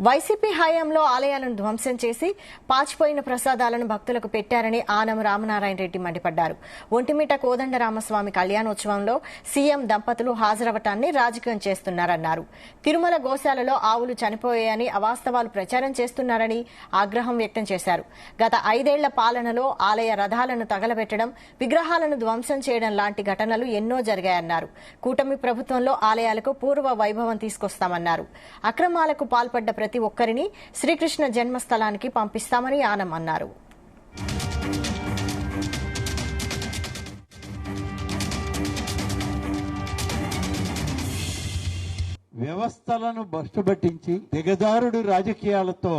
YCP హయాంలో ఆలయాలను ధ్వంసం చేసి పాచిపోయిన ప్రసాదాలను భక్తులకు పెట్టారని ఆనం రామనారాయణ రెడ్డి మండిపడ్డారు. ఒంటిమిట కోదండరామస్వామి కళ్యాణోత్సవంలో సీఎం దంపతులు హాజరవటాన్ని రాజకీయం చేస్తున్నారన్నారు. తిరుమల గోశాలలో ఆవులు చనిపోయాయని అవాస్తవాలు ప్రచారం చేస్తున్నారని ఆగ్రహం వ్యక్తం చేశారు. గత 5 ఏళ్ల పాలనలో ఆలయ రథాలను తగలబెట్టడం, విగ్రహాలను ధ్వంసం చేయడం లాంటి ఘటనలు ఎన్నో జరిగాయన్నారు. కూటమి ప్రభుత్వంలో ఆలయాలకు పూర్వ వైభవం తీసుకొస్తామన్నారు. అక్రమాలకు పాల్పడ్డ ప్రతి ఒక్కరిని శ్రీకృష్ణ జన్మస్థలానికి పంపిస్తామని ఆనం అన్నారు. వ్యవస్థలను భ్రష్టుపట్టించి దిగజారుడు రాజకీయాలతో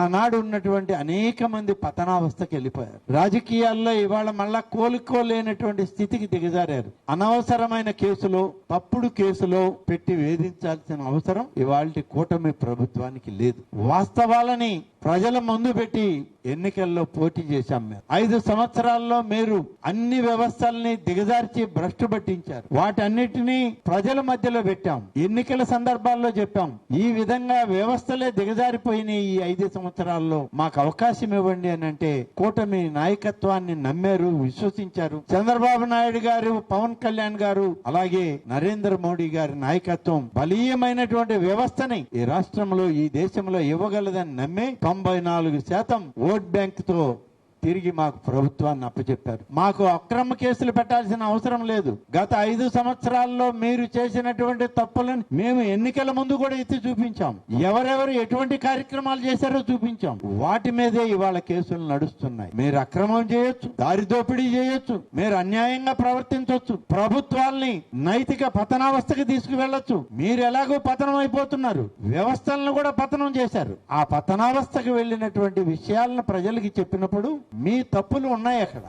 ఆనాడు ఉన్నటువంటి అనేక మంది పతనావస్థకి వెళ్ళిపోయారు. రాజకీయాల్లో ఇవాళ మళ్ళా కోలుకోలేనటువంటి స్థితికి దిగజారారు. అనవసరమైన కేసులో, తప్పుడు కేసులో పెట్టి వేధించాల్సిన అవసరం ఇవాళ కూటమి ప్రభుత్వానికి లేదు. వాస్తవాలని ప్రజల ముందు పెట్టి ఎన్నికల్లో పోటీ చేశాం. మేము 5 సంవత్సరాల్లో మీరు అన్ని వ్యవస్థల్ని దిగజార్చి భ్రష్టు పట్టించారు. వాటన్నిటినీ ప్రజల మధ్యలో పెట్టాం. ఎన్నికల సందర్భాల్లో చెప్పాం, ఈ విధంగా వ్యవస్థలే దిగజారిపోయినాయి. ఈ 5 సంవత్సరాల్లో మాకు అవకాశం ఇవ్వండి అని అంటే కూటమి నాయకత్వాన్ని నమ్మారు, విశ్వసించారు. చంద్రబాబు నాయుడు గారు, పవన్ కళ్యాణ్ గారు, అలాగే నరేంద్ర మోడీ గారి నాయకత్వం బలీయమైనటువంటి వ్యవస్థని ఈ రాష్ట్రంలో, ఈ దేశంలో ఇవ్వగలదని నమ్మి 94% ఓట్ బ్యాంక్ తో తిరిగి మాకు ప్రభుత్వాన్ని అప్పచెప్పారు. మాకు అక్రమ కేసులు పెట్టాల్సిన అవసరం లేదు. గత 5 సంవత్సరాల్లో మీరు చేసినటువంటి తప్పులను మేము ఎన్నికల ముందు కూడా ఎత్తి చూపించాం. ఎవరెవరు ఎటువంటి కార్యక్రమాలు చేశారో చూపించాం. వాటి మీదే ఇవాళ కేసులు నడుస్తున్నాయి. మీరు అక్రమం చేయొచ్చు, దారి దోపిడీ చేయొచ్చు, మీరు అన్యాయంగా ప్రవర్తించవచ్చు, ప్రభుత్వాల్ని నైతిక పతనావస్థకి తీసుకువెళ్లొచ్చు. మీరు ఎలాగో పతనం అయిపోతున్నారు, వ్యవస్థలను కూడా పతనం చేశారు. ఆ పతనావస్థకు వెళ్లినటువంటి విషయాలను ప్రజలకి చెప్పినప్పుడు మీ తప్పులు ఉన్నాయి అక్కడ.